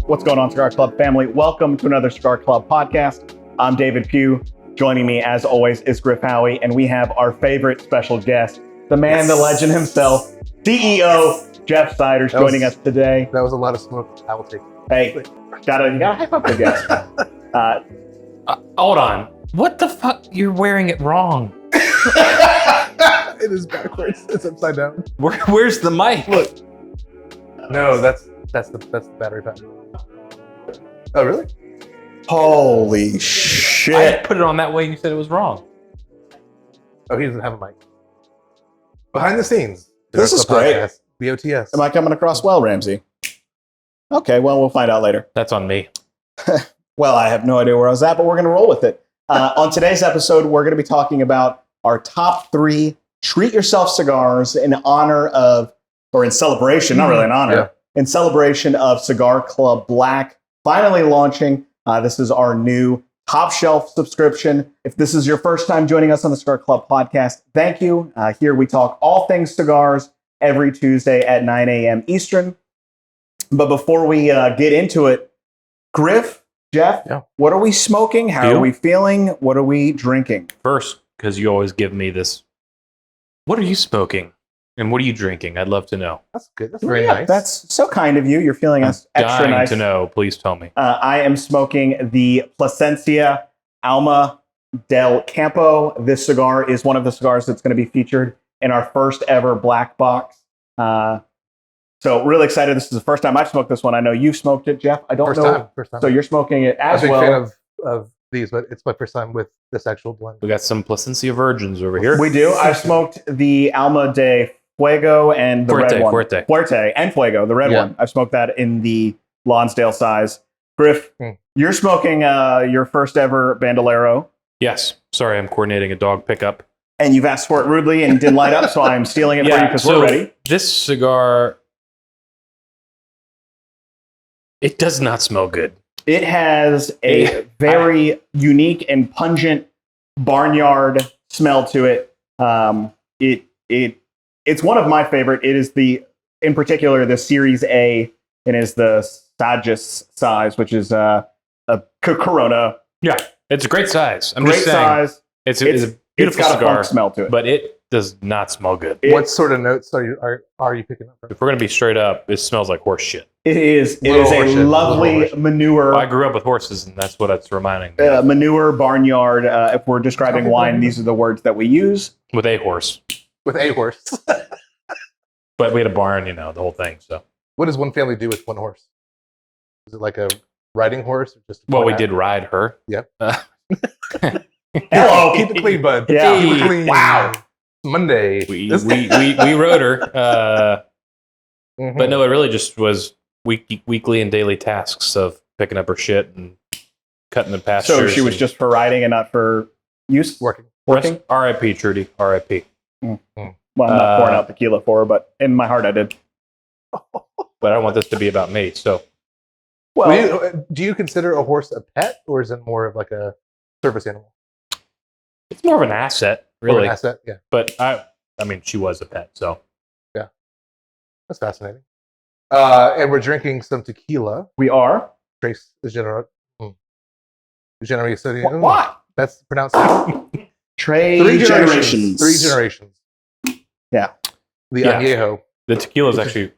What's going on, Cigar Club family? Welcome to another Cigar Club podcast. I'm David Pugh. Joining me, as always, is Griff, and we have our favorite special guest, the man, the legend himself, CEO Jeff Cigars, joining us today. That was a lot of smoke. I will take it. Hey, you gotta hype up the guest. Hold on. What the fuck? You're wearing it wrong. It is backwards. It's upside down. Where's the mic? Look. No, that's the battery pack. Oh, really? Holy shit. I put it on that way and you said it was wrong. Oh, he doesn't have a mic. Behind the scenes. This is great. BOTS. Am I coming across well, Ramsey? Okay, well, we'll find out later. That's on me. Well, I have no idea where I was at, but we're going to roll with it. On today's episode, we're going to be talking about our top 3 treat yourself cigars in honor of, or in celebration, not really in honor, in celebration of CigarClub Black finally launching. This is our new top shelf subscription. If this is your first time joining us on the Cigar Club podcast, thank you. Here we talk all things cigars every Tuesday at 9 a.m. Eastern. But before we get into it, Griff, Jeff, what are we smoking? How are we feeling? What are we drinking? First, because you always give me this, what are you smoking? And what are you drinking? I'd love to know. That's good. That's very nice. That's so kind of you. You're feeling us extra nice. To know. Please tell me. I am smoking the Placencia Alma del Campo. This cigar is one of the cigars that's going to be featured in our first ever black box. So really excited. This is the first time I've smoked this one. I know you've smoked it, Jeff. I don't know. First time. So you're smoking it as well. I'm a big fan of these, but it's my first time with this actual blend. We got some Placencia virgins over here. We do. I smoked the Alma de Fuego and the red one. Fuerte and Fuego, the red one. I've smoked that in the Lonsdale size. Griff, you're smoking your first ever Bandolero. Yes. Sorry, I'm coordinating a dog pickup. And you've asked for it rudely and didn't light up, so I'm stealing it for you because we're ready. This cigar, it does not smell good. It has a very unique and pungent barnyard smell to it. It's one of my favorite. It is in particular, the Series A, and is the Sagis size, which is a Corona. Yeah, it's a great size. Great size. It's a beautiful got cigar. A funk smell to it, but it does not smell good. What sort of notes are you picking up? If we're gonna be straight up, it smells like horse shit. It is a lovely manure. Well, I grew up with horses, and that's what it's reminding me. Manure, barnyard. If we're describing wine, these are the words that we use. With a horse. With a horse. But we had a barn, the whole thing. So, what does one family do with one horse? Is it like a riding horse? Or just we did ride her. Yep. Hello, keep it clean, bud. Yeah. Keep it clean. Wow. Monday. We rode her. But no, it really just was weekly and daily tasks of picking up her shit and cutting the pastures. So she was just for riding and not for use? Working. R.I.P. Trudy. R.I.P. Well, I'm not pouring out tequila for her, but in my heart I did. But I don't want this to be about me, so. Well, do you consider a horse a pet, or is it more of like a service animal? It's more of an asset, really. More an asset, yeah. But I mean, she was a pet, so. Yeah. That's fascinating. And we're drinking some tequila. We are. Trace the Generación. What? That's pronounced. Three generations. 3 generations. Yeah. The añejo. The tequila is actually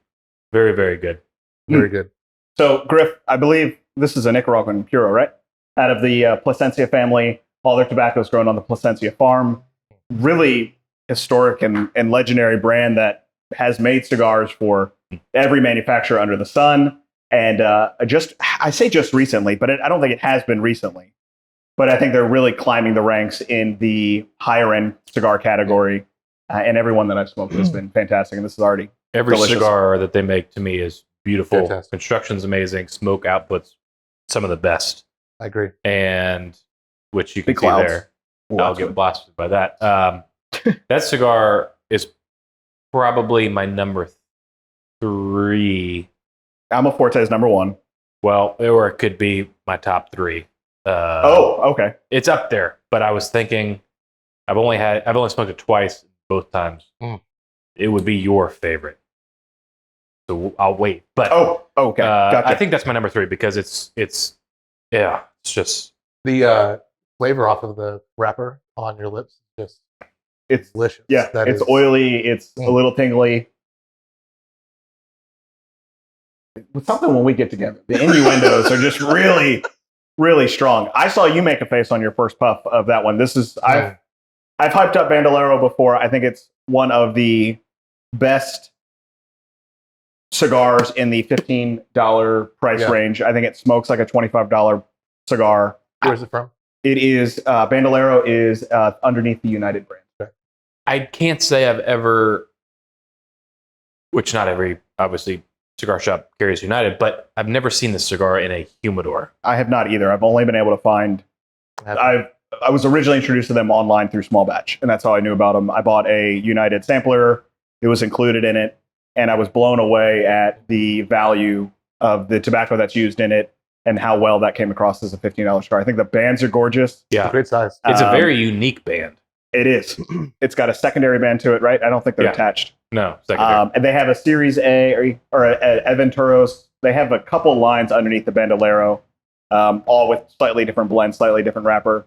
very, very good. Very good. So, Griff, I believe this is a Nicaraguan Puro, right? Out of the Placencia family, all their tobacco is grown on the Placencia farm. Really historic and legendary brand that has made cigars for every manufacturer under the sun. And I say just recently, but I don't think it has been recently. But I think they're really climbing the ranks in the higher end cigar category. And everyone that I've smoked has been fantastic. And this is already every delicious. Cigar that they make to me is beautiful. Fantastic. Construction's amazing. Smoke output's some of the best. I agree. And which you can Big see clouds. there. I'll get blasted by that. That cigar is probably my number 3. Alma Forte is number 1. Well, or it could be my top 3. Okay. It's up there, but I was thinking I've only smoked it twice both times. it would be your favorite. So I'll wait. But okay, gotcha. I think that's my number 3 because it's just The flavor off of the wrapper on your lips, it's delicious. Yeah, it's oily. It's a little tingly. It's something when we get together. The innuendos are just really, really strong. I saw you make a face on your first puff of that one. I've hyped up Bandolero before. I think it's one of the best cigars in the $15 price range. I think it smokes like a $25 cigar. Where's it from? It is Bandolero is underneath the United brand. Okay. I can't say I've ever, which not every obviously cigar shop carries United, but I've never seen this cigar in a humidor. I have not either. I've only been able to find. I was originally introduced to them online through Small Batch, and that's how I knew about them. I bought a United sampler. It was included in it, and I was blown away at the value of the tobacco that's used in it and how well that came across as a $15 cigar. I think the bands are gorgeous. Yeah, great size. It's a very unique band. It is. It's got a secondary band to it, right? I don't think they're attached. No, secondary. And they have a Series A or a Aventuros. They have a couple lines underneath the Bandolero, all with slightly different blends, slightly different wrapper.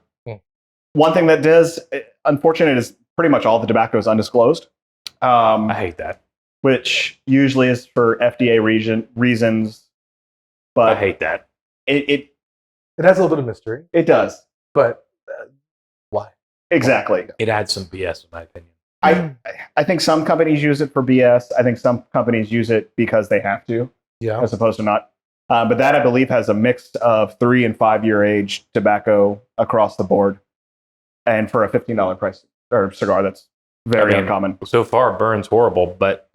One thing that does, unfortunate, is pretty much all the tobacco is undisclosed. I hate that. Which usually is for FDA reasons. But I hate that. It has a little bit of mystery. It does. But why? Exactly. It adds some BS, in my opinion. I think some companies use it for BS. I think some companies use it because they have to, as opposed to not. But that, I believe, has a mix of 3 and 5 year age tobacco across the board. And for a $15 price or cigar, that's very uncommon. So far, burns horrible, but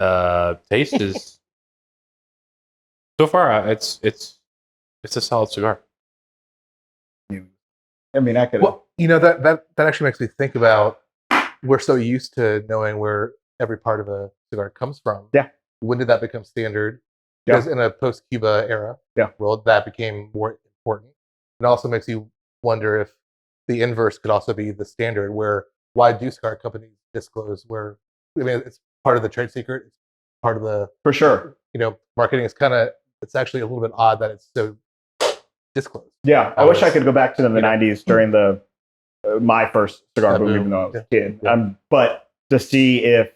taste is. So far, it's a solid cigar. I mean, I could. Well, that actually makes me think about. We're so used to knowing where every part of a cigar comes from. Yeah. When did that become standard? Because in a post-Cuba era world, that became more important. It also makes you wonder if the inverse could also be the standard, where why do cigar companies disclose where, I mean, it's part of the trade secret, it's part of the, for sure, marketing is it's actually a little bit odd that it's so disclosed. Yeah. I wish I could go back to the 90s during my first cigar boom, even though I was a kid. But to see if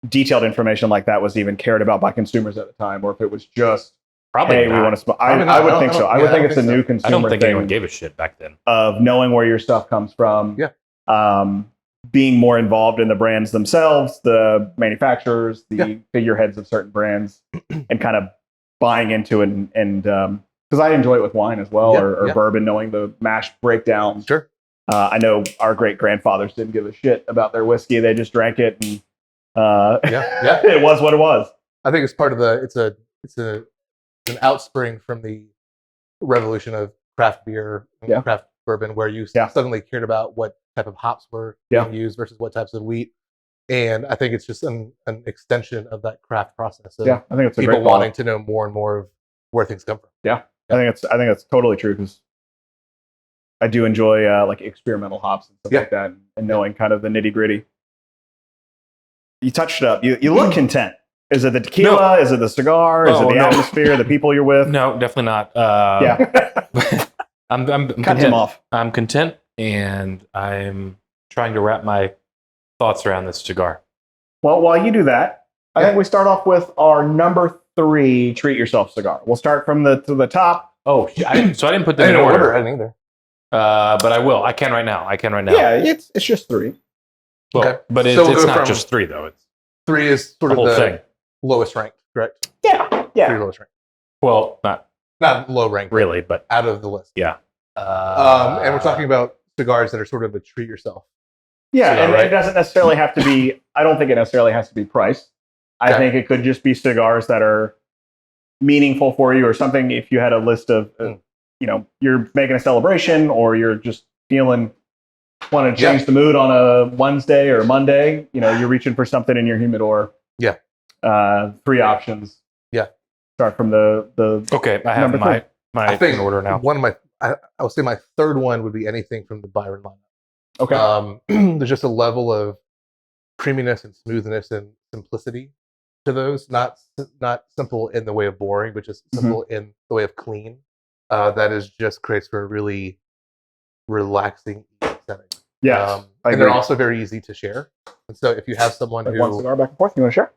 detailed information like that was even cared about by consumers at the time, or if it was just probably we want to smoke. I would think so. I would think it's a new consumer thing. I don't think anyone gave a shit back then. Of knowing where your stuff comes from. Yeah. Being more involved in the brands themselves, the manufacturers, the figureheads of certain brands, and kind of buying into it. And because I enjoy it with wine as well, or bourbon, knowing the mash breakdown. Sure. I know our great grandfathers didn't give a shit about their whiskey; they just drank it, and it was what it was. I think it's part of it's an outspring from the revolution of craft beer, and craft bourbon, where you suddenly cared about what type of hops were being used versus what types of wheat, and I think it's just an extension of that craft process. Of I think it's people wanting to know more and more of where things come from. I think it's totally true, because I do enjoy like experimental hops and stuff like that, and knowing kind of the nitty gritty. You touched it up. You look content. Is it the tequila? No. Is it the cigar? Is it the atmosphere? The people you're with? No, definitely not. I'm cut content. Him off. I'm content, and I'm trying to wrap my thoughts around this cigar. Well, while you do that, I think we start off with our number 3 treat yourself cigar. We'll start from the top. Oh, so I didn't put them in order. I didn't either. But I will. I can right now. Yeah, it's just 3. Well, but it's not just 3 though. It's 3 is sort of the thing. Lowest ranked, correct? Yeah. 3 lowest ranked. Well, not low ranked, really, but out of the list. Yeah. And we're talking about cigars that are sort of a treat yourself. Yeah, and it doesn't necessarily have to be. I don't think it necessarily has to be price. I think it could just be cigars that are meaningful for you, or something. If you had a list of, you're making a celebration, or you're just want to change the mood on a Wednesday or Monday. You're reaching for something in your humidor. Yeah. 3 options. Yeah. Start from the okay. I have my in order now. One of my, I would say my third one would be anything from the Byron lineup. Okay. There's just a level of creaminess and smoothness and simplicity to those. Not simple in the way of boring, but just simple in the way of clean. That is just creates for a really relaxing setting. Yeah, and they're also very easy to share. And so if you have someone who one cigar back and forth, you want to share?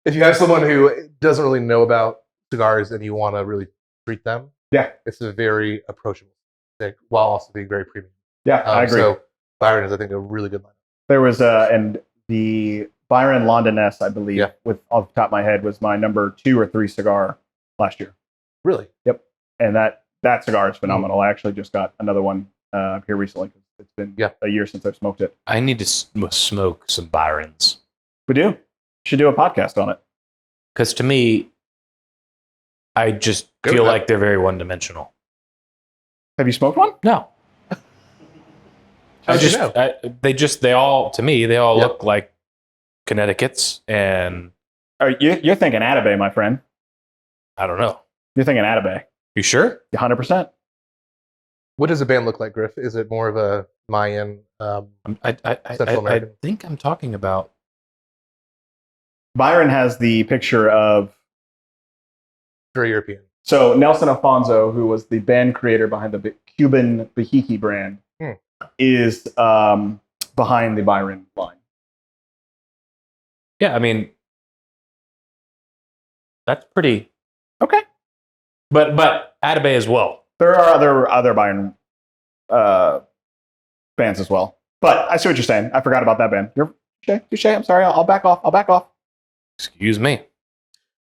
If you have someone who doesn't really know about cigars and you want to really treat them, it's a very approachable stick while also being very premium. Yeah, I agree. So Byron is, I think, a really good lineup. There was and the Byron Londoness, I believe, with off the top of my head, was my number 2 or 3 cigar last year. Really? Yep. And that cigar is phenomenal. I actually just got another one here recently. It's been a year since I've smoked it. I need to smoke some Byrons. We do. Should do a podcast on it. Because to me, I just feel like they're very one-dimensional. Have you smoked one? No. They all look like Connecticut's, and you're thinking Atabay, my friend. I don't know. You're thinking Atabay. You sure? 100%. What does a band look like, Griff? Is it more of a Mayan? Central American? I think I'm talking about. Byron has the picture of. Very European. So Nelson Alfonso, who was the band creator behind the Cuban Bahiki brand, is behind the Byron line. Yeah, I mean, that's pretty okay. But Atabay as well. There are other Byron bands as well. But I see what you're saying. I forgot about that band. You're touche. I'm sorry. I'll back off. Excuse me.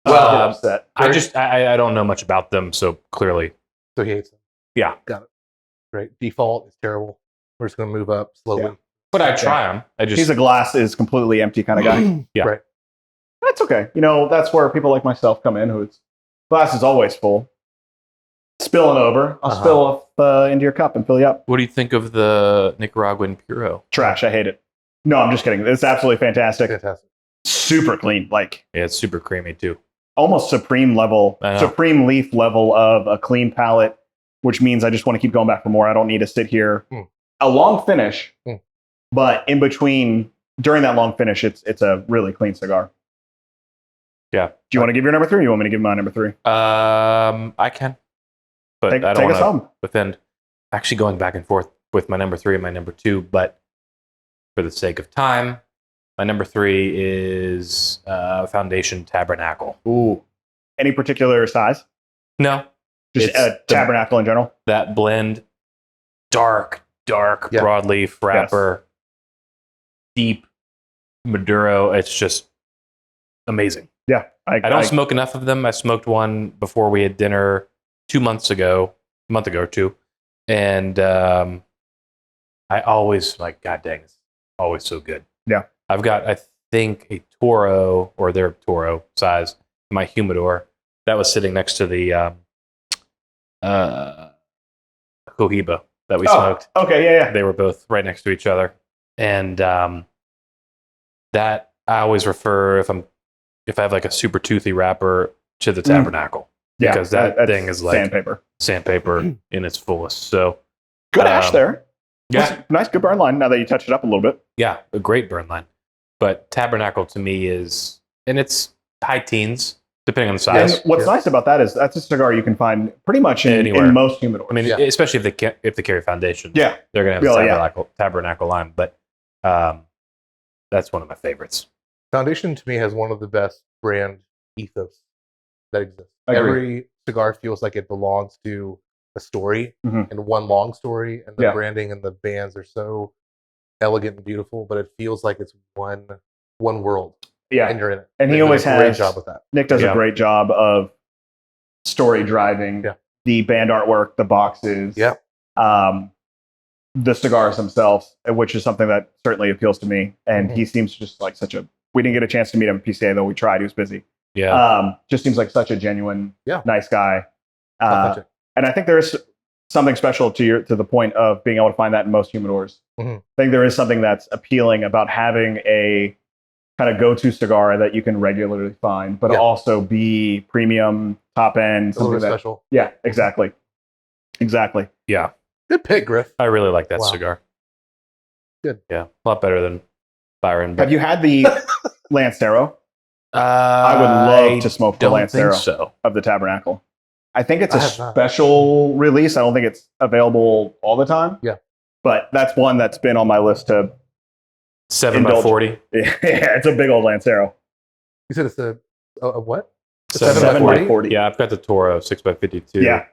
Well, upset. I don't know much about them, so clearly. So he hates them. Yeah. Got it. Great. Default is terrible. We're just going to move up slowly. Yeah. But I try them. He's a glass is completely empty kind of guy. Yeah. Right. That's okay. That's where people like myself come in, whose glass is always full. Spilling over. I'll spill into your cup and fill you up. What do you think of the Nicaraguan Puro? Trash. I hate it. No, I'm just kidding. It's absolutely fantastic. Fantastic. Super clean. Yeah, it's super creamy too. Almost supreme leaf level of a clean palate, which means I just want to keep going back for more. I don't need to sit here. A long finish, but in between, during that long finish, it's a really clean cigar. Yeah. Do you want to give your number 3 or you want me to give my number 3? I can. But I don't want to defend actually going back and forth with my number 3 and my number 2, but for the sake of time, my number 3 is Foundation Tabernacle. Ooh. Any particular size? No. Just Tabernacle in general? That blend, dark broadleaf wrapper, deep Maduro. It's just amazing. Yeah. I don't smoke enough of them. I smoked one before we had dinner 2 months ago, a month ago or 2. And I always God dang, it's always so good. Yeah. I've got, I think, a Toro, or their Toro size, in my humidor. That was sitting next to the Cohiba that we smoked. Okay, yeah. They were both right next to each other. And that I always refer, if I have like a super toothy wrapper, to the Tabernacle. Yeah, because that thing is like sandpaper in its fullest. So good ash there. Yeah. Nice, good burn line now that you touched it up a little bit. Yeah, a great burn line. But Tabernacle to me is, and it's high teens, depending on the size. And what's nice about that is that's a cigar you can find pretty much in most humidors. I mean, especially if they carry Foundation. Yeah. They're going to have the Tabernacle line. But that's one of my favorites. Foundation to me has one of the best brand ethos that exists. Every cigar feels like it belongs to a story and one long story, and the branding and the bands are so elegant and beautiful, but it feels like it's one world. Yeah, and you're in it. And he always has a great job with that. Nick does a great job of story driving the band artwork, the boxes, the cigars themselves, which is something that certainly appeals to me. And he seems just like such a. We didn't get a chance to meet him at PCA, though we tried. He was busy. Yeah, just seems like such a genuine, nice guy. And I think there is something special to the point of being able to find that in most humidors. I think there is something that's appealing about having a kind of go-to cigar that you can regularly find, but also be premium, top end, something special. Yeah, exactly. Yeah, good pick, Griff. I really like that cigar. Good. Yeah, a lot better than Byron. Have you had the Lancero? I would love to smoke the Lancero of the Tabernacle. I think it's a special release. I don't think it's available all the time. Yeah. But that's one that's been on my list to 7x40. Yeah, it's a big old Lancero. You said it's a what? 7x40. Yeah, I've got the Toro 6x52. Yeah.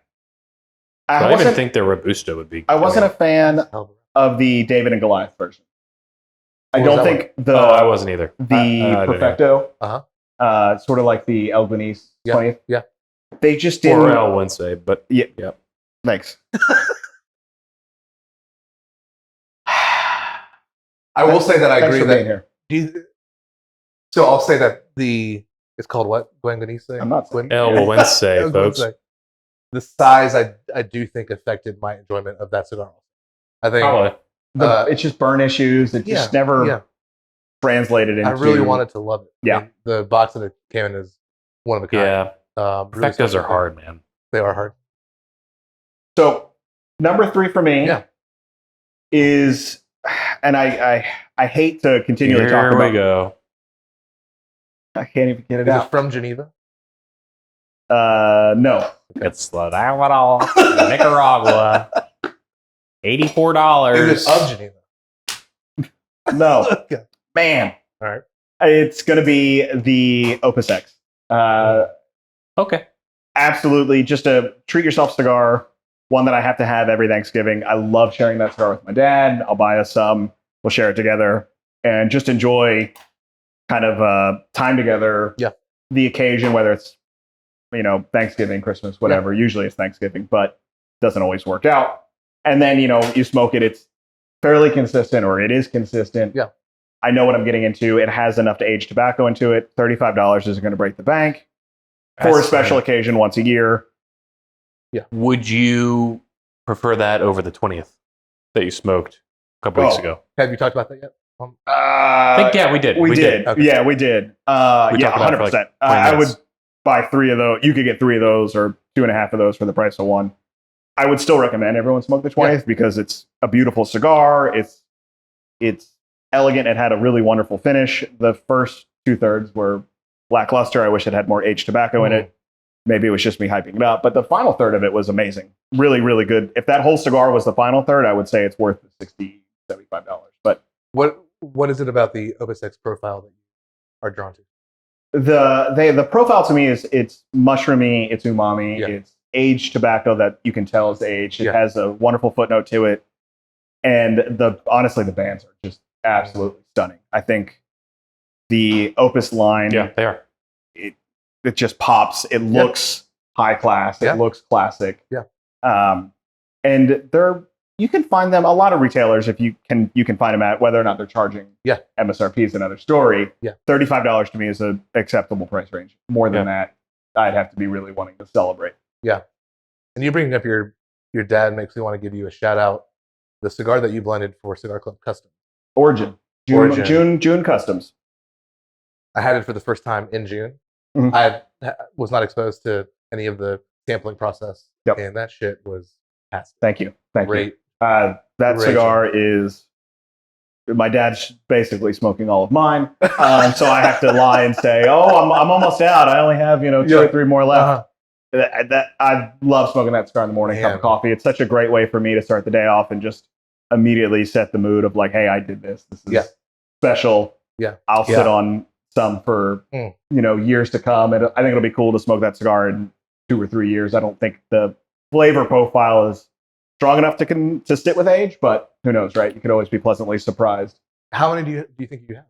I even think the Robusto would be. I wasn't a fan of the David and Goliath version. I don't think I wasn't either. The Perfecto, sort of like the El Venice 20th. Yeah. They just didn't. Or El Wednesday, but yeah. Thanks. I will say that I agree that. So I'll say that it's called what? Guanganese? I'm not saying. El Wednesday, folks. The size, I do think affected my enjoyment of that cigar. I think probably. It's just burn issues. It just never translated into. I really wanted to love it. Yeah. I mean, the box that it came in is one of a kind. Yeah. Perfectos are hard, man. They are hard. So number 3 for me is, and I hate to continually talk about. Here we go. I can't even get it Is out. it from Geneva? No. It's the Davidoff, Nicaragua. $84. Is it of Geneva? No. Okay. Man. All right. It's going to be the Opus X. Okay. Absolutely. Just a treat yourself cigar. One that I have to have every Thanksgiving. I love sharing that cigar with my dad. I'll buy us some. We'll share it together and just enjoy kind of time together. Yeah. The occasion, whether it's, Thanksgiving, Christmas, whatever. Yeah. Usually it's Thanksgiving, but it doesn't always work out. And then, you smoke it. It's fairly consistent, or it is consistent. Yeah. I know what I'm getting into. It has enough to age tobacco into it. $35 isn't going to break the bank. For a special occasion once a year. Yeah. Would you prefer that over the 20th that you smoked a couple weeks ago? Have you talked about that yet? I think, we did. We did. Okay. Yeah, we did. 100%. I would buy 3 of those. You could get 3 of those or 2.5 of those for the price of 1. I would still recommend everyone smoke the 20th because it's a beautiful cigar. It's elegant. It had a really wonderful finish. The first 2/3 were lackluster. I wish it had more aged tobacco in it. Maybe it was just me hyping it up, but the final third of it was amazing. Really, really good. If that whole cigar was the final third, I would say it's worth $60, $75. But what is it about the Opus X profile that you are drawn to? The profile to me is it's mushroomy, it's umami, it's aged tobacco that you can tell is aged. It has a wonderful footnote to it, and honestly the bands are just absolutely stunning. I think the Opus line, they are. It just pops. It looks high class. It looks classic. Yeah. And you can find them. A lot of retailers, if you can find them at, whether or not they're charging MSRP is another story. Yeah. $35 to me is an acceptable price range. More than that, I'd have to be really wanting to celebrate. Yeah. And you bringing up your dad makes me want to give you a shout out. The cigar that you blended for CigarClub Custom. June Customs. I had it for the first time in June. Mm-hmm. I was not exposed to any of the sampling process, and that shit was fantastic. Thank you. Great. That cigar is. My dad's basically smoking all of mine, so I have to lie and say, "Oh, I'm almost out. I only have 2 or 3 more left." I love smoking that cigar in the morning, cup of coffee. It's such a great way for me to start the day off and just immediately set the mood of like, hey, I did this. This is special. Yeah. I'll sit on some for years to come. And I think it'll be cool to smoke that cigar in 2 or 3 years. I don't think the flavor profile is strong enough to sit with age, but who knows, right? You could always be pleasantly surprised. How many do you think you have?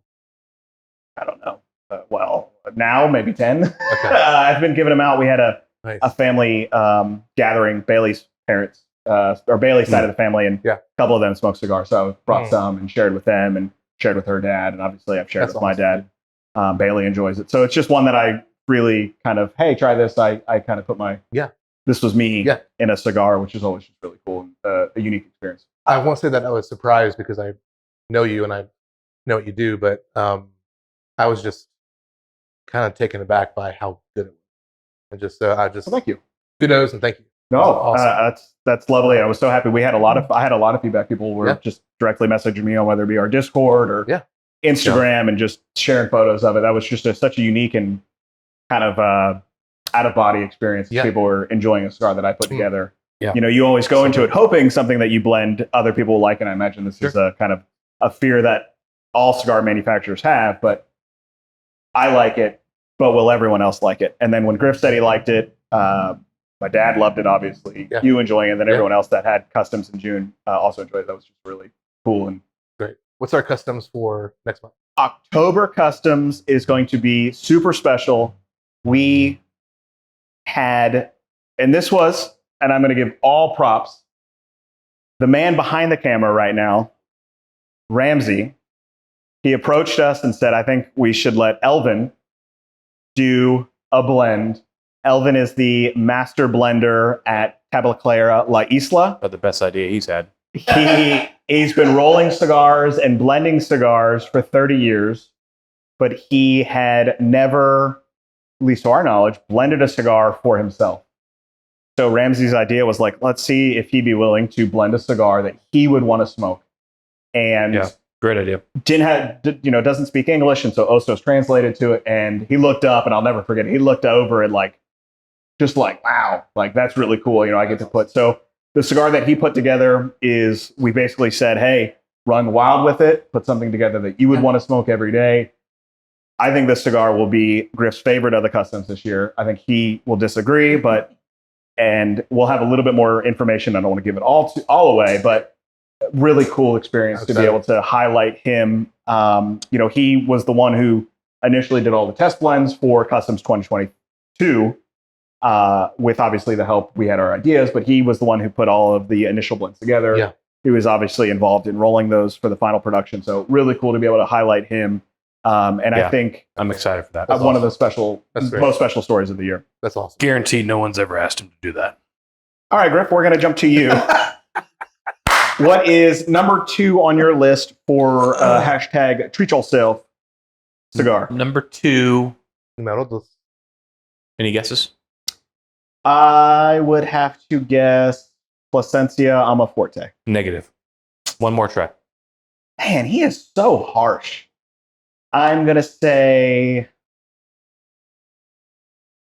I don't know. Well, now maybe 10. Okay. I've been giving them out. We had a family gathering, Bailey's parents, or Bailey's side of the family, and a couple of them smoke cigars. So I brought some and shared with them and shared with her dad. And obviously I've shared with my dad. Bailey enjoys it. So it's just one that I really kind of, hey, try this. I kind of put my, this was me in a cigar, which is always just really cool and a unique experience. I won't say that I was surprised because I know you and I know what you do, but I was just kind of taken aback by how good it was. And just, well, thank you. Kudos and thank you. No, awesome. That's lovely. I was so happy. I had a lot of feedback. People were just directly messaging me on whether it be our Discord or Instagram and just sharing photos of it. That was just such a unique and kind of out of body experience. People were enjoying a cigar that I put together. Yeah. You always go into it hoping something that you blend other people will like, and I imagine this is a kind of a fear that all cigar manufacturers have, but I like it, but will everyone else like it? And then when Griff said he liked it, my dad loved it, obviously. You enjoying it, and then everyone else that had customs in June also enjoyed it. That was just really cool and great. What's our customs for next month? October customs is going to be super special. We had, and this was, and I'm going to give all props, the man behind the camera right now, Ramsey. He approached us and said, I think we should let Elvin do a blend. Elvin is the master blender at Tabernacle La Isla. But the best idea he's had. He's been rolling cigars and blending cigars for 30 years, but he had never, at least to our knowledge, blended a cigar for himself. So Ramsey's idea was like, let's see if he'd be willing to blend a cigar that he would want to smoke. And great idea. Doesn't speak English, and so Ostos translated to it. And he looked up, and I'll never forget it. He looked over and wow, like that's really cool. I get to put. So the cigar that he put together is, we basically said, hey, run wild with it. Put something together that you would want to smoke every day. I think this cigar will be Griff's favorite of the customs this year. I think he will disagree, and we'll have a little bit more information. I don't want to give it all away, but really cool experience to be able to highlight him. He was the one who initially did all the test blends for Customs 2022, with obviously the help. We had our ideas, but he was the one who put all of the initial blends together. Yeah. He was obviously involved in rolling those for the final production. So really cool to be able to highlight him. I think I'm excited for that. One of the most special stories of the year. That's awesome. Guaranteed no one's ever asked him to do that. All right, Griff, we're going to jump to you. What is number 2 on your list for hashtag treat yourself cigar? Number 2. Any guesses? I would have to guess Placencia Alma Forte. Negative. One more try. Man, he is so harsh. I'm going to say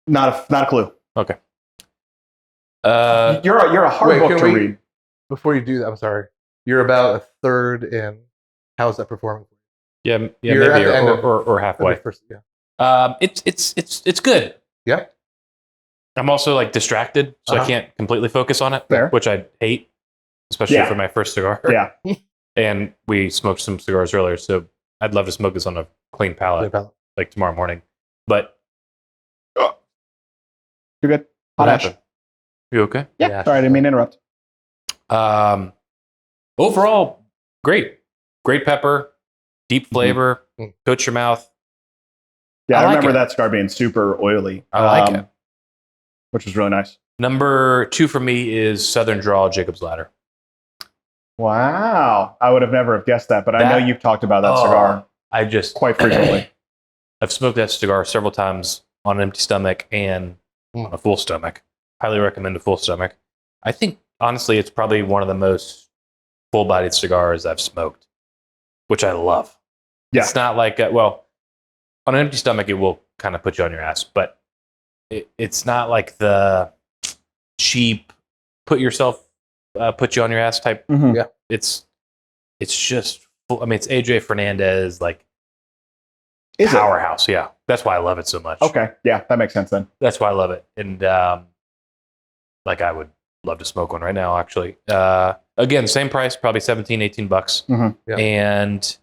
not a clue. Okay. You're a hard book to read. Before you do that, I'm sorry. You're about a third in. How's that performing? Yeah, maybe or halfway. It's good. Yeah. I'm also distracted, so I can't completely focus on it, which I hate, especially for my first cigar. Yeah. And we smoked some cigars earlier, so I'd love to smoke this on a clean palate, like tomorrow morning. But you're good. What happened? You okay? Yeah. Sorry, I didn't mean to interrupt. Overall, great pepper, deep flavor, coats your mouth. Yeah, I remember that cigar being super oily. I like it, which was really nice. Number 2 for me is Southern Draw Jacob's Ladder. Wow, I would have never have guessed that, but I know you've talked about that cigar. Quite frequently. I've smoked that cigar several times on an empty stomach and on a full stomach. Highly recommend a full stomach. I think honestly, it's probably one of the most full-bodied cigars I've smoked, which I love. Yeah. It's not like, on an empty stomach, it will kind of put you on your ass, but it's not like the cheap, put you on your ass type. Mm-hmm. Yeah. It's just, it's AJ Fernandez, powerhouse. Yeah. That's why I love it so much. Okay. Yeah, that makes sense then. That's why I love it. And I would love to smoke one right now, actually. Again, same price, probably $17-18. Mm-hmm. Yeah. And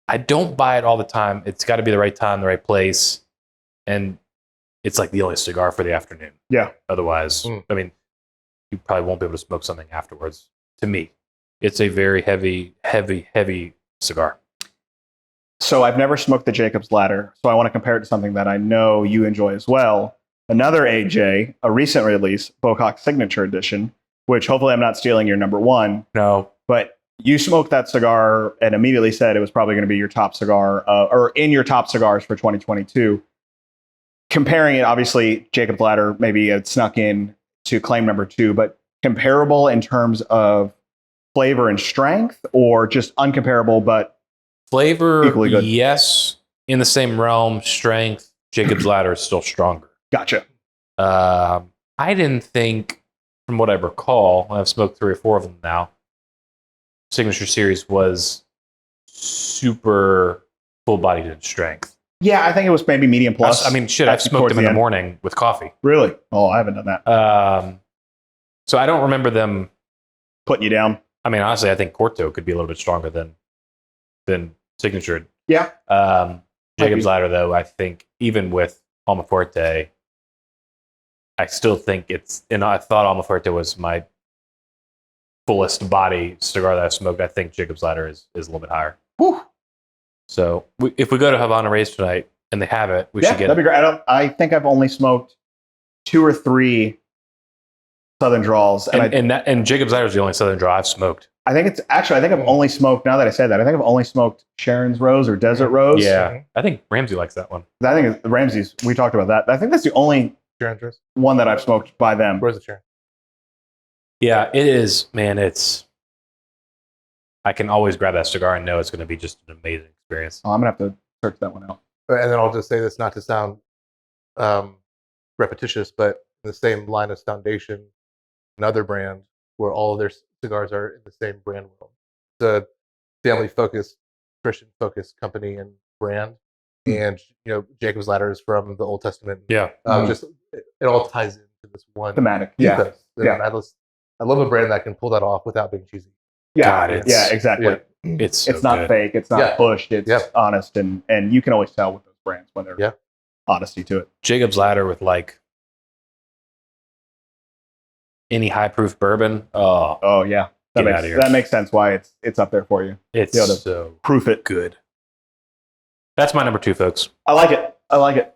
I don't buy it all the time. It's got to be the right time, the right place. And it's the only cigar for the afternoon. Yeah. Otherwise, you probably won't be able to smoke something afterwards. To me, it's a very heavy, heavy, heavy cigar. So I've never smoked the Jacob's Ladder, so I want to compare it to something that I know you enjoy as well. Another AJ, a recent release, Bocock Signature Edition, which hopefully I'm not stealing your number 1. No. But you smoked that cigar and immediately said it was probably going to be your top cigar, or in your top cigars for 2022. Comparing it, obviously, Jacob's Ladder, maybe it snuck in to claim number 2, but comparable in terms of flavor and strength, or just uncomparable, but Flavor, equally good. yes. In the same realm, strength, Jacob's Ladder is still stronger. Gotcha. I didn't think, from what I recall, I've smoked 3 or 4 of them now, Signature Series was super full-bodied in strength. Yeah, I think it was maybe medium plus. I mean, shit, I've smoked them in the morning with coffee. Really? Oh, I haven't done that. So I don't remember them putting you down. I mean, honestly, I think Corto could be a little bit stronger than Signature. Yeah. Jacob's Ladder, though, I think even with Alma Fuerte, I still think I thought Alma Fuerte was my fullest body cigar that I've smoked. I think Jacob's Ladder is a little bit higher. Whew. So if we go to Havana Race tonight and they have it, we should get it. That'd be great. I think I've only smoked 2 or 3 Southern Draws. And Jacob's Ladder is the only Southern Draw I've smoked. I think I've only smoked, now that I said that, I think I've only smoked Sharon's Rose or Desert Rose. Yeah. I think Ramsey likes that one. I think Ramsey's, we talked about that. I think that's the only one that I've smoked by them. Rose of Sharon. Yeah, it is, man. I can always grab that cigar and know it's going to be just an amazing experience. Oh, I'm going to have to search that one out. And then I'll just say this, not to sound repetitious, but in the same line as Foundation, another brand where all of their cigars are in the same brand world. It's a family-focused, Christian-focused company and brand. And, Jacob's Ladder is from the Old Testament. Yeah. Just it all ties into this one thematic. ethos. Yeah. I love a brand that can pull that off without being cheesy. Yeah. Exactly. Yeah. It's not good. fake. It's not pushed. It's honest. And you can always tell with those brands when there's honesty to it. Jacob's Ladder with any high proof bourbon. Oh yeah. That makes sense why it's up there for you. It's so proof it. Good. That's my number 2, folks. I like it.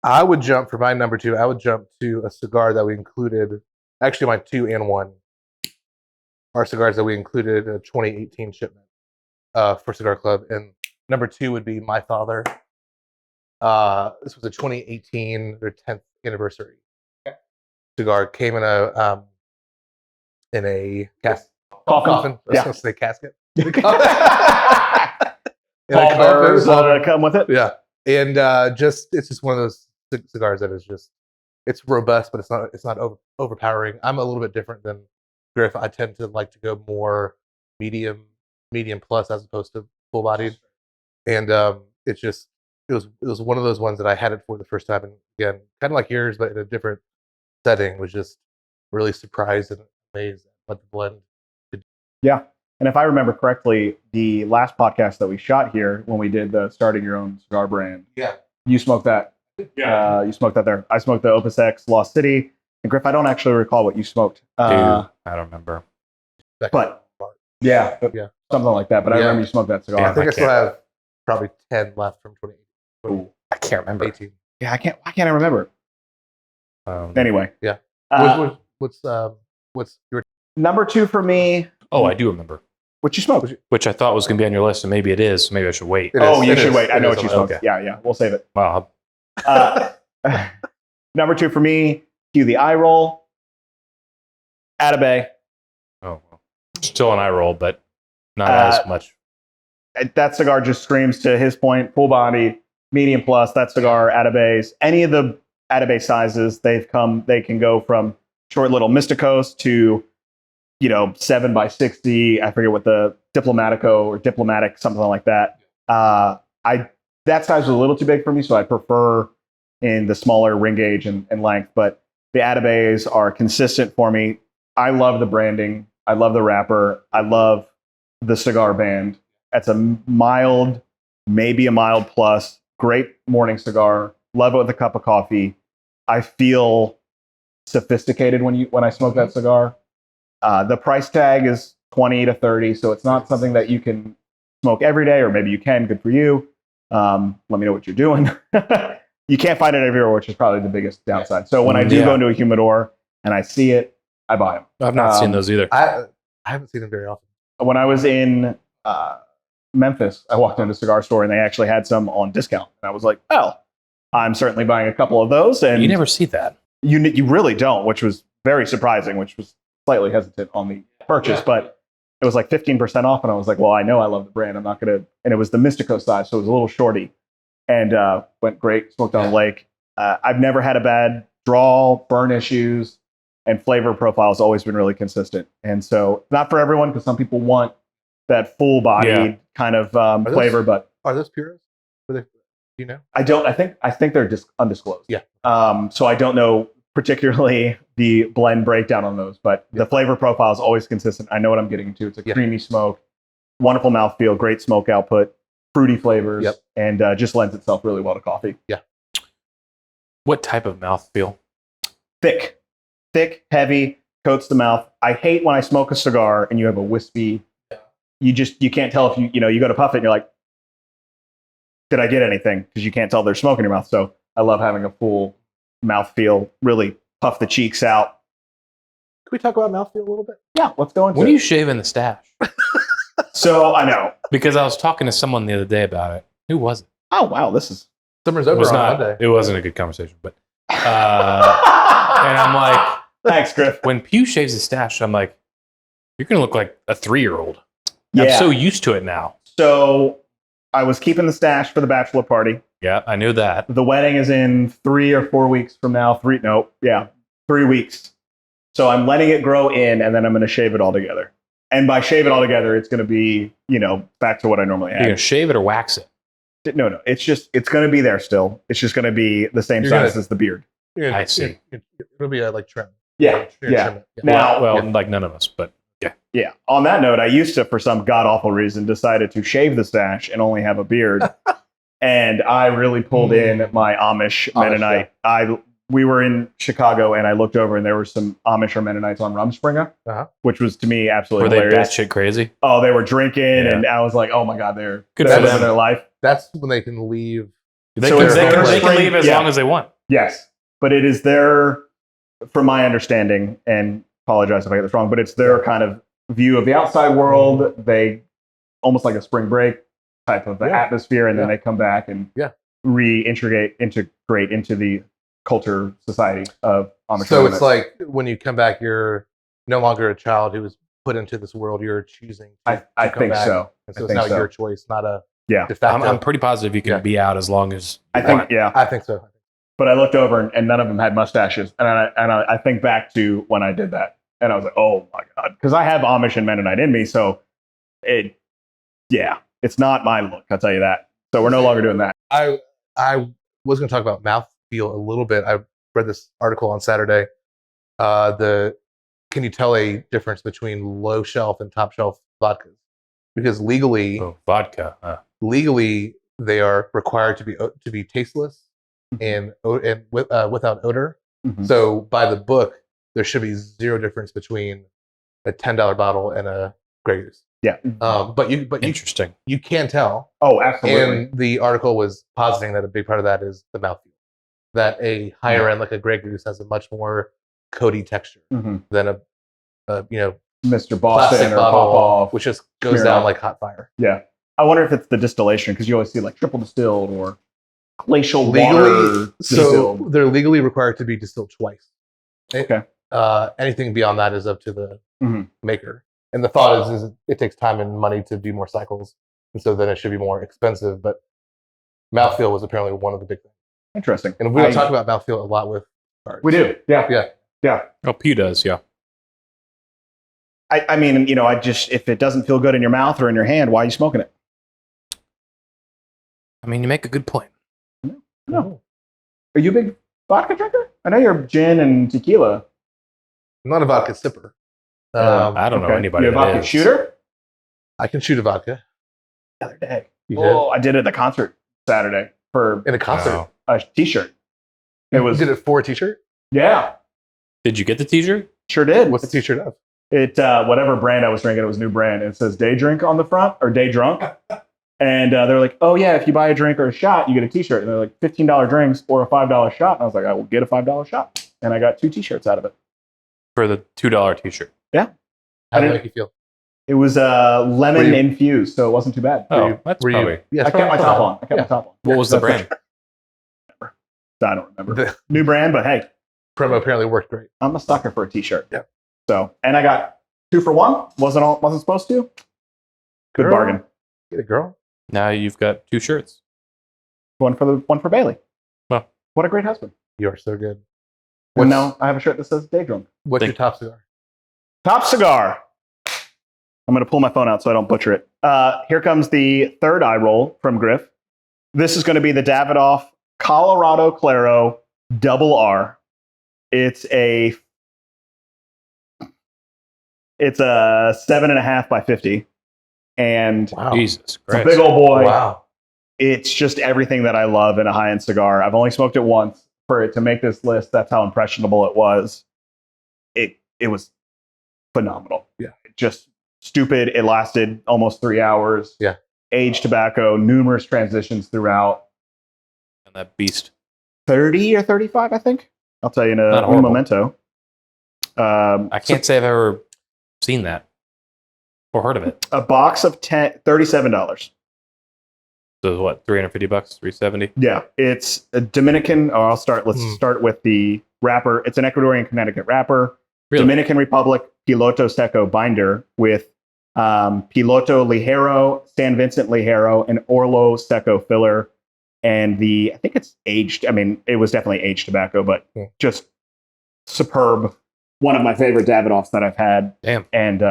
I would jump for my number 2. I would jump to a cigar that we included. Actually, my 2 and 1 are cigars that we included in a 2018 shipment for CigarClub. And number 2 would be My Father. This was a 2018, their 10th anniversary cigar. Came in a coffin. I was going to say casket. Pallbearers come with it. Yeah, and it's just one of those cigars that is just, it's robust, but it's not overpowering. I'm a little bit different than Griff. I tend to like to go more medium plus as opposed to full bodied, and it was one of those ones that I had it for the first time, and again, kind of like yours, but in a different setting. Was just really surprised and amazed at what the blend could do. Yeah. And if I remember correctly, the last podcast that we shot here, when we did the starting your own cigar brand, you smoked that. Yeah, you smoked that there. I smoked the Opus X Lost City. And Griff, I don't actually recall what you smoked. I don't remember. But yeah, something like that. But I remember you smoked that cigar. Yeah, I think I still have probably 10 left from 2018. I can't remember. 18. Yeah, why can't I remember? Anyway. Yeah. What's your number 2 for me? Oh, I do remember. What you smoked? Which I thought was going to be on your list, and maybe it is. Maybe I should wait. You should wait. I know what you smoked. Okay. Yeah. We'll save it. Wow. Number 2 for me, Pugh the Eye Roll. Atabay. Oh, well. Still an eye roll, but not as much. That cigar just screams, to his point, full body, medium plus. That cigar, Atabays. Any of the Atabay sizes, they can go from short little Mysticos to 7x60. I forget what the Diplomatico or Diplomatic, something like that. That size was a little too big for me, so I prefer in the smaller ring gauge and length. But the Atabays are consistent for me. I love the branding. I love the wrapper. I love the cigar band. That's a mild, maybe a mild plus. Great morning cigar. Love it with a cup of coffee. I feel sophisticated when I smoke that cigar. The price tag is $20 to $30, so it's not something that you can smoke every day, or maybe you can. Good for you. Let me know what you're doing. You can't find it everywhere, which is probably the biggest downside. So when I do go into a humidor and I see it, I buy them. I've not seen those either. I haven't seen them very often. When I was in Memphis, I walked into a cigar store and they actually had some on discount. And I was like, oh, I'm certainly buying a couple of those. And you never see that. You really don't, which was very surprising, which was slightly hesitant on the purchase. But It was like 15% off, and I was like, well, I know I love the brand. I'm not gonna. And it was the Mystico size, so it was a little shorty, and went great. Smoked on the lake. I've never had a bad draw, burn issues, and flavor profile has always been really consistent. And so, not for everyone, because some people want that full bodied kind of flavor. But are those puros? Do you know? I don't. I think they're just undisclosed. Yeah. So I don't know particularly the blend breakdown on those, but the flavor profile is always consistent. I know what I'm getting into. It's a creamy smoke, wonderful mouthfeel, great smoke output, fruity flavors, and just lends itself really well to coffee. Yeah. What type of mouthfeel? Thick, heavy, coats the mouth. I hate when I smoke a cigar and you have a wispy. You can't tell if you go to puff it and you're like, did I get anything? Because you can't tell there's smoke in your mouth. So I love having a full mouthfeel, really puff the cheeks out. Can we talk about mouthfeel a little bit? Yeah, let's go into When are you shaving the stash? So I know. Because I was talking to someone the other day about it. Who was it? Oh, wow. This is. Summer's over on Monday. It wasn't a good conversation, but. And I'm like. Thanks, Griff. When Pugh shaves his stash, I'm like, you're going to look like a 3-year-old. Yeah. I'm so used to it now. So I was keeping the stash for the bachelor party. Yeah, I knew that. The wedding is in 3 or 4 weeks from now. 3 weeks. So I'm letting it grow in, and then I'm going to shave it all together. And by shave it all together, it's going to be, back to what I normally have. You're going to shave it or wax it? No. It's going to be there still. It's just going to be the same size as the beard. I see. It'll be like trim. Yeah. Now, like none of us, but yeah. Yeah. On that note, I used to, for some god-awful reason, decided to shave the stash and only have a beard. And I really pulled in my Amish Mennonite. We were in Chicago, and I looked over, and there were some Amish or Mennonites on Rumspringa, which was, to me, absolutely hilarious. Were they batshit crazy? Oh, they were drinking, and I was like, oh, my God, they're good for living their life. That's when they can leave. They can leave as long as they want. Yes. But it is their, from my understanding, and apologize if I get this wrong, but it's their kind of view of the outside world. They almost like a spring break type of atmosphere, and then they come back and integrate into the culture society of Amish. So it's like when you come back, you're no longer a child who was put into this world. You're choosing to I come think back. so. And so it's now your choice, not a de facto. I'm pretty positive you can be out as long as I think so. But I looked over, and none of them had mustaches, and I think back to when I did that, and I was like, oh my God, because I have Amish and Mennonite in me, so it's not my look, I'll tell you that. So we're no longer doing that. I was going to talk about mouthfeel a little bit. I read this article on Saturday. Can you tell a difference between low shelf and top shelf vodkas? Because legally, legally they are required to be tasteless and without odor. Mm-hmm. So by the book, there should be zero difference between a $10 bottle and a Grey Goose. Yeah. But interesting. You can tell. Oh, absolutely. And the article was positing that a big part of that is the mouthfeel. That a higher end, like a Grey Goose, has a much more coaty texture than a Mr. Boston or Pop-Off, which just goes down like hot fire. Yeah. I wonder if it's the distillation, because you always see like triple distilled or glacial water distilled. So they're legally required to be distilled twice. Okay. Anything beyond that is up to the maker. And the thought is it takes time and money to do more cycles, and so then it should be more expensive. But mouthfeel was apparently one of the big things. Interesting. And we don't talk about mouthfeel a lot with cigars. We do. Yeah. Oh, Pugh does. Yeah. I mean, if it doesn't feel good in your mouth or in your hand, why are you smoking it? I mean, you make a good point. No. Are you a big vodka drinker? I know you're gin and tequila. I'm not a vodka sipper. I don't know anybody. You're a vodka shooter? I can shoot a vodka. The other day. You did? I did it at the concert Saturday in a concert. A T-shirt. You did it for a T-shirt? Yeah. Did you get the T-shirt? Sure did. What's the T-shirt of? It whatever brand I was drinking, it was a new brand. It says "Day Drink" on the front, or "Day Drunk," and they're like, "Oh yeah, if you buy a drink or a shot, you get a T-shirt." And they're like $15 drinks or a $5 shot. And I was like, "I will get a $5 shot," and I got 2 T-shirts out of it for the $2 T-shirt. Yeah. How did it make you feel? It was lemon infused, so it wasn't too bad. That's probably. I kept my top on. My top on. What was the brand? I don't remember. New brand, but hey, promo apparently worked great. I'm a sucker for a T-shirt. Yeah. So, and I got 2 for 1. Wasn't supposed to. Good Girl. bargain. Get it, girl. Now you've got 2 shirts. One for Bailey. Well, what a great husband. You are so good. And now I have a shirt that says Day Drunk. What's your top cigar? Top cigar. I'm going to pull my phone out so I don't butcher it. Here comes the third eye roll from Griff. This is going to be the Davidoff Colorado Claro Double R. It's a 7.5 by 50. And wow. Jesus It's Christ. a big old boy. Wow. It's just everything that I love in a high-end cigar. I've only smoked it once. For it to make this list, that's how impressionable it was. It was phenomenal. Yeah. Just stupid. It lasted almost 3 hours. Yeah. Aged tobacco, numerous transitions throughout. And that beast. 30 or 35, I think. I'll tell you in Not a horrible. memento. I can't say I've ever seen that or heard of it. A box of $37. So what, $350, $370? Yeah, it's a Dominican. Oh, let's start with the wrapper. It's an Ecuadorian Connecticut wrapper. Really? Dominican Republic Piloto Seco binder with Piloto Ligero, San Vincent Ligero, and Orlo Seco filler. And I think it's aged. I mean, it was definitely aged tobacco, but just superb. One of my favorite Davidoffs that I've had. Damn. And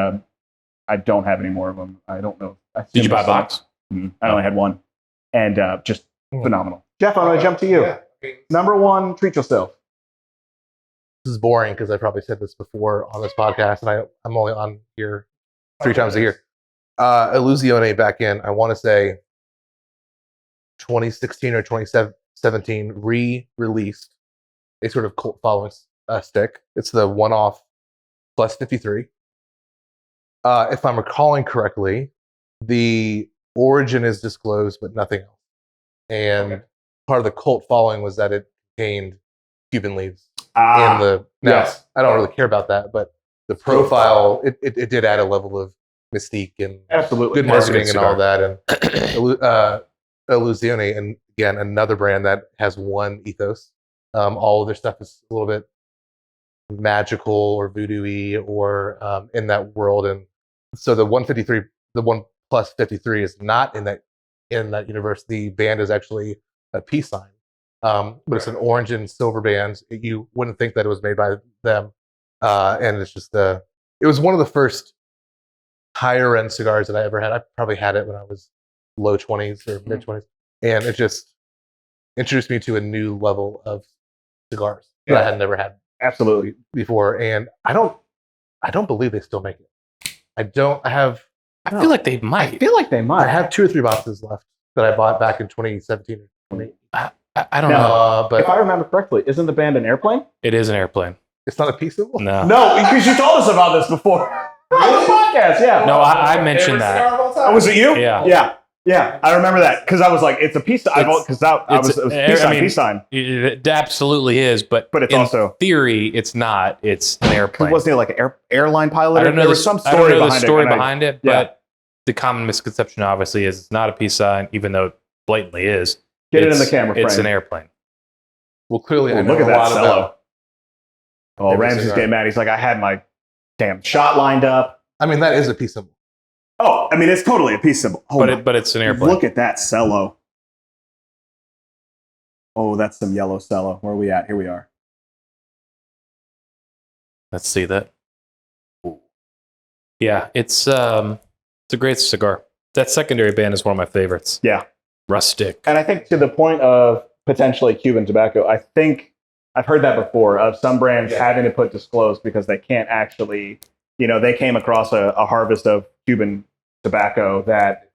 I don't have any more of them. I don't know. Did you buy a box? I only had one. And just phenomenal. Jeff, I'm going to jump to you. Yeah. Number 1, treat yourself. This is boring because I probably said this before on this podcast, and I'm only on here 3 times a year. Illusione back in, I want to say 2016 or 2017, re-released a sort of cult following stick. It's the one-off plus 53. If I'm recalling correctly, the origin is disclosed, but nothing else. And part of the cult following was that it contained Cuban leaves in the. Now, yes. I don't really care about that, but the profile it did add a level of mystique and Absolutely. good marketing and all that. And Illusione, and again, another brand that has one ethos. All of their stuff is a little bit magical or voodoo-y or in that world. And so the 153, the 1 plus 53 is not in that universe. The band is actually a peace sign, but it's an orange and silver band. You wouldn't think that it was made by them, and it's just it was one of the first higher end cigars that I ever had. I probably had it when I was low 20s or mid 20s, and it just introduced me to a new level of cigars that I had never had Absolutely before. And I don't believe they still make it. I feel like they might. I feel like they might. I have 2 or 3 boxes left that I bought back in 2017 or 2018. I don't know. But if I remember correctly, isn't the band an airplane? It is an airplane. it's not a peace symbol? No. No, because you told us about this before. On the podcast, yeah. No, I mentioned that. Oh, was it you? Yeah. Yeah. I remember that because I was like, it's a peace sign. Because it was peace sign, peace sign. It absolutely is, but it's in also theory, it's not. It's an airplane. Wasn't he like an airline pilot? I don't know. There was some story behind it, but the common misconception obviously is it's not a peace sign, even though it blatantly is. Get it in the camera frame. It's an airplane. Well, clearly, I know look at a that lot cello. about. Oh, Ramsey's getting mad. He's like, I had my damn shot lined up. I mean, that is a peace symbol. Oh, I mean, it's totally a peace symbol. Oh, But it's an airplane. Look at that cello. Oh, that's some yellow cello. Where are we at? Here we are. Let's see that. Yeah, it's a great cigar. That secondary band is one of my favorites. Yeah. Rustic. And I think to the point of potentially Cuban tobacco, I think I've heard that before of some brands having to put disclosed because they can't actually, they came across a harvest of Cuban tobacco that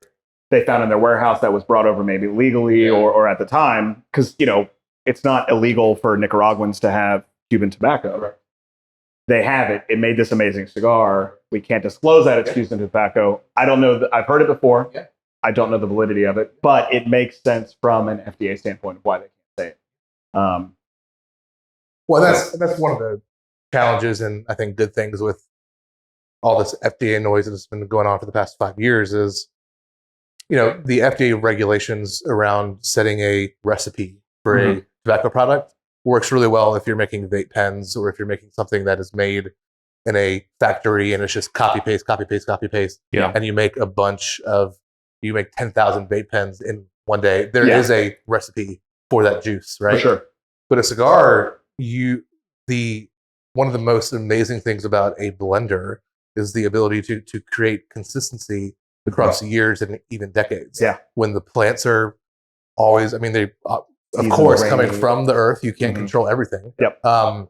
they found in their warehouse that was brought over maybe legally or at the time, because, it's not illegal for Nicaraguans to have Cuban tobacco. Right. They have it. It made this amazing cigar. We can't disclose that it's Cuban tobacco. I don't know. I've heard it before. Yeah. I don't know the validity of it, but it makes sense from an FDA standpoint of why they can't say it. Well, that's one of the challenges and I think good things with all this FDA noise that's been going on for the past 5 years is, the FDA regulations around setting a recipe for a tobacco product works really well if you're making vape pens or if you're making something that is made in a factory and it's just copy paste. Yeah. And you make 10,000 vape pens in one day. There is a recipe for that juice, right? For sure. But a cigar, one of the most amazing things about a blender is the ability to create consistency across years and even decades. Yeah. When the plants are always, they of course coming from the earth, you can't control everything. Yep. And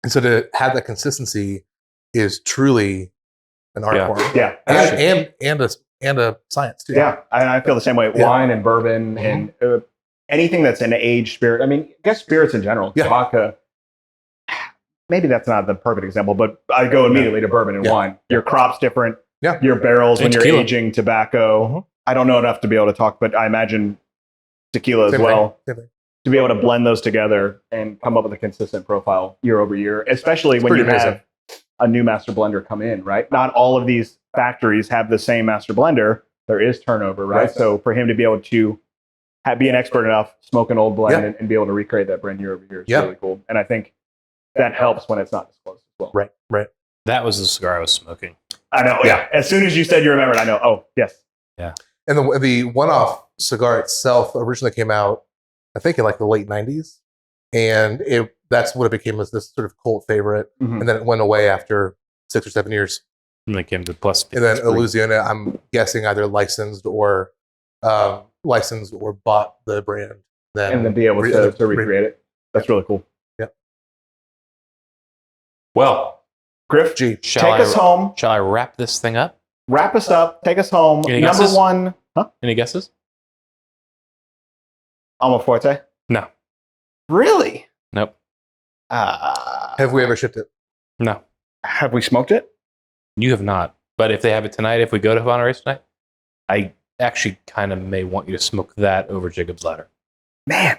so to have that consistency is truly an art form. Yeah. And a science too. Yeah. I feel the same way. Wine and bourbon and anything that's an aged spirit. I guess spirits in general. Yeah. Vodka. Maybe that's not the perfect example, but I go immediately to bourbon and wine. Your crop's different. Yeah. Your barrels when you're tequila. aging tobacco. I don't know enough to be able to talk, but I imagine tequila as well. Same thing. To be able to blend those together and come up with a consistent profile year over year, especially when you have a new master blender come in, right? Not all of these factories have the same master blender. There is turnover, right? So for him to be able to be an expert enough, smoke an old blend and be able to recreate that brand year over year is really cool. And I think that helps when it's not disclosed as well. Right. That was the cigar I was smoking. I know. Yeah. As soon as you said you remembered, I know. Oh, yes. Yeah. And the one-off cigar itself originally came out, I think, in like the late 90s. And that's what it became, as this sort of cult favorite. And then it went away after 6 or 7 years. And they came to Plus. And then Louisiana, I'm guessing, either licensed or bought the brand. And then be able to recreate it. That's really cool. Well, Griff, take us home. Shall I wrap this thing up? Wrap us up. Take us home. Any Number guesses? one. Huh? Any guesses? Alma Forte? No. Really? Nope. Have we ever shipped it? No. Have we smoked it? You have not. But if they have it tonight, if we go to Havana Race tonight, I actually kind of may want you to smoke that over Jacob's Ladder. Man.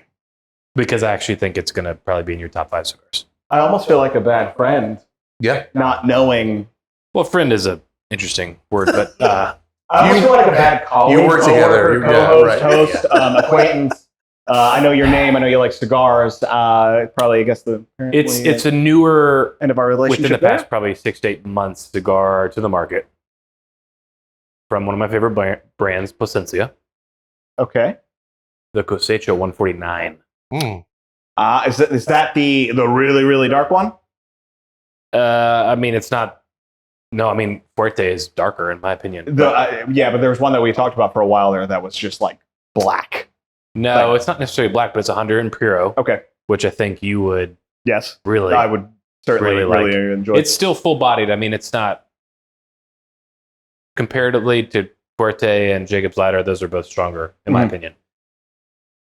Because I actually think it's going to probably be in your top 5 cigars. I almost feel like a bad friend. Yeah. Not knowing. Well, friend is an interesting word, but I almost feel like a bad colleague. You work together. Co-host, host, acquaintance. I know your name. I know you like cigars. Probably, I guess it's a newer end of our relationship. Within the past probably 6 to 8 months, cigar to the market from one of my favorite brands, Placencia. Okay. The Cosecha 149. Is that the really, really dark one? It's not. No, Fuerte is darker in my opinion. But there was one that we talked about for a while there that was just like black. No, it's not necessarily black, but it's 100 in Puro. Okay. Which I think you would. Yes. Really. I would certainly really enjoy. It's still full bodied. It's not. Comparatively to Fuerte and Jacob's Ladder, those are both stronger in my opinion.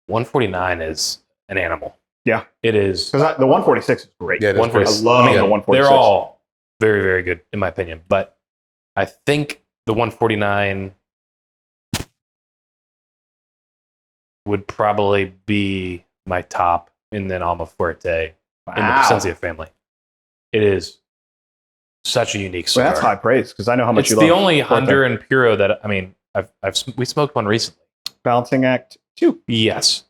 149 is an animal. Yeah. It is. Because the 146 is great. Yeah, I love the 146. They're all very, very good in my opinion. But I think the 149 would probably be my top, and then Alma Fuerte in the Placencia family. It is such a unique cigar. Well, that's high praise because I know how much you love. It's the only 100 in Puro that we smoked one recently. Balancing Act 2. Yes.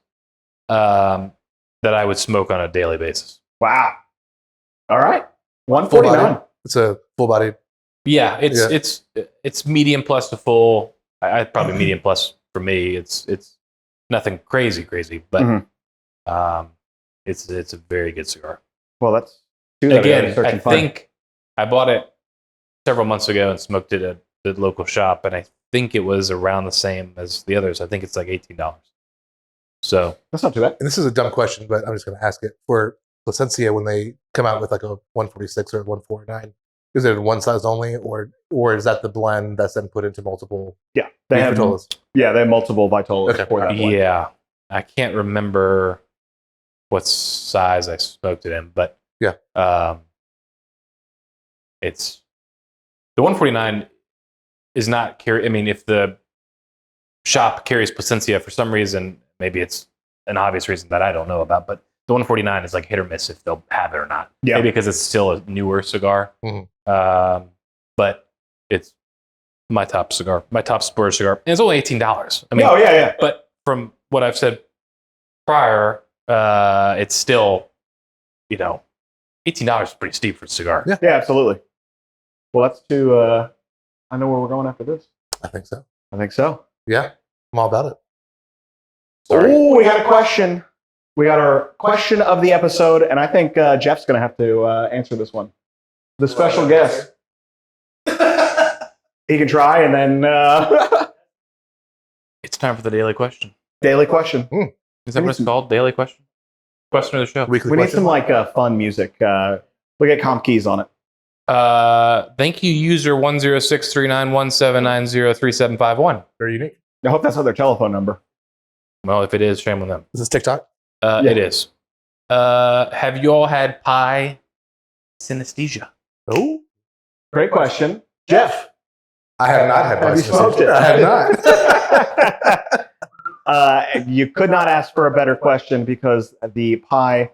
That I would smoke on a daily basis. Wow. All right. 149. It's a full body. Yeah, it's medium plus to full. I probably medium plus for me. It's nothing crazy, but it's a very good cigar. Well, that's again. I think I bought it several months ago and smoked it at the local shop, and I think it was around the same as the others. I think it's like $18. So that's not too bad. And this is a dumb question, but I'm just going to ask it. For Placencia, when they come out with like a 146 or a 149, is it one size only, or is that the blend that's then put into multiple? Yeah, they have Vitolas. Yeah, they have multiple Vitolas for that blend. Yeah, I can't remember what size I smoked it in, but it's the 149 is not carry. If the shop carries Placencia for some reason. Maybe it's an obvious reason that I don't know about, but the 149 is like hit or miss if they'll have it or not. Yeah. Maybe because it's still a newer cigar. But it's my top cigar, my top sport cigar. And it's only $18. Yeah. But from what I've said prior, it's still, $18 is pretty steep for a cigar. Yeah, absolutely. Well, let's do. I know where we're going after this. I think so. I think so. Yeah, I'm all about it. Oh, we got a question. We got our question of the episode, and I think Jeff's going to have to answer this one. The special guest. He can try, and then... It's time for the daily question. Daily question. Is that what it's called? Daily question? Question of the show. Weekly we question? Need some fun music. We get comp keys on it. Thank you, user 1063917903751. Very unique. I hope that's not their telephone number. Well, if it is, shame on them. Is this TikTok? Yeah. It is. Have you all had pie synesthesia? Oh, great question. Jeff. I have not had pie synesthesia. Smoked it? I have not. You could not ask for a better question because the pie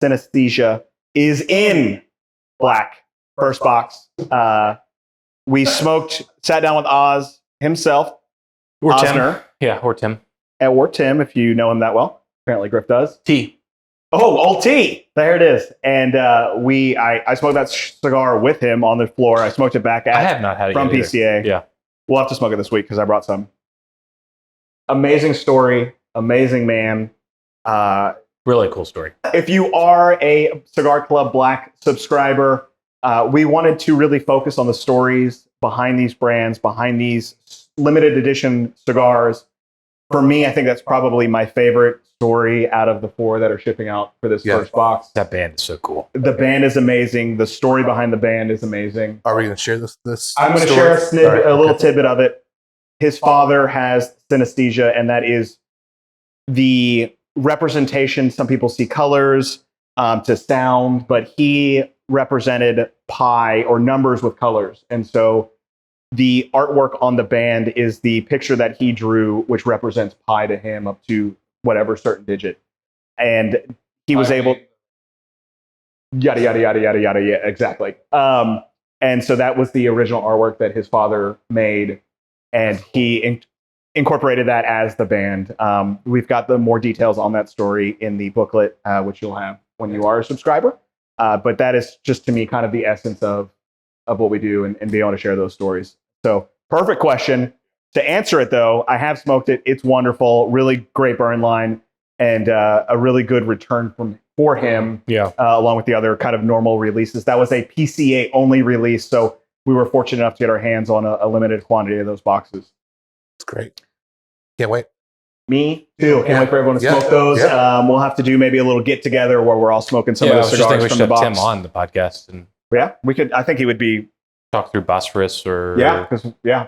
synesthesia is in black. First box. We sat down with Oz himself. Or Osner. Tim. Yeah, or Tim. Or Tim, if you know him that well. Apparently Griff does. T. Oh, old T. There it is. And I smoked that cigar with him on the floor. I smoked it back I have not had it from yet PCA. Yeah. We'll have to smoke it this week because I brought some. Amazing story. Amazing man. Really cool story. If you are a Cigar Club Black subscriber, we wanted to really focus on the stories behind these brands, behind these limited edition cigars. For me, I think that's probably my favorite story out of the 4 that are shipping out for this first box. That band is so cool. The band is amazing. The story behind the band is amazing. Are we going to share this? I'm going to share a little tidbit of it. His father has synesthesia, and that is the representation. Some people see colors to sound, but he represented pie or numbers with colors. And so the artwork on the band is the picture that he drew, which represents pi to him up to whatever certain digit. And he was able... Yada, yada, yada, yada, yada, yeah, exactly. And so that was the original artwork that his father made, and he incorporated that as the band. We've got the more details on that story in the booklet, which you'll have when you are a subscriber. But that is just, to me, kind of the essence of what we do and be able to share those stories. So, perfect question. To answer it, though, I have smoked it. It's wonderful. Really great burn line, and a really good return for him, along with the other kind of normal releases. That was a PCA-only release, so we were fortunate enough to get our hands on a limited quantity of those boxes. It's great. Can't wait. Me too. Can't wait for everyone to smoke those. We'll have to do maybe a little get-together where we're all smoking some of the cigars from the box. We should have Tim on the podcast. And we could. I think he would be... Talk through Bosphorus or...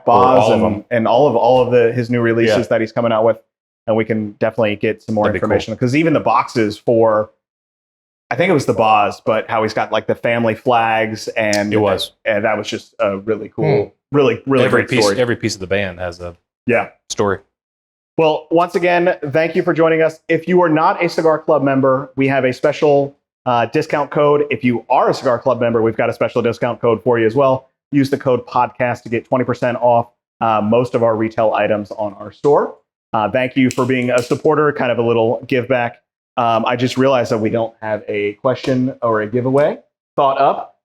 Boz and all of his new releases that he's coming out with. And we can definitely get some more information. Because even the boxes for... I think it was the Boz, but how he's got like the family flags and... It was. And that was just a really cool, really great story. Every piece of the band has a story. Well, once again, thank you for joining us. If you are not a Cigar Club member, we have a special discount code. If you are a Cigar Club member, we've got a special discount code for you as well. Use the code podcast to get 20% off most of our retail items on our store. Thank you for being a supporter, kind of a little give back. I just realized that we don't have a question or a giveaway thought up.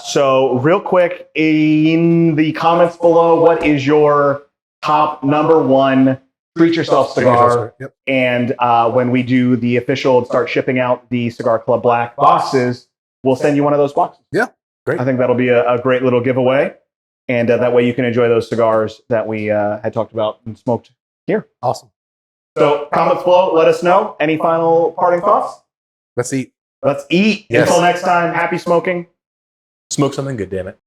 So real quick, in the comments below, what is your top number 1 treat yourself cigar? And when we do the official and start shipping out the Cigar Club Black boxes, we'll send you one of those boxes. Yeah, great. I think that'll be a great little giveaway. And that way you can enjoy those cigars that we had talked about and smoked here. Awesome. So comments below, let us know. Any final parting thoughts? Let's eat. Let's eat. Yes. Until next time, happy smoking. Smoke something good, damn it.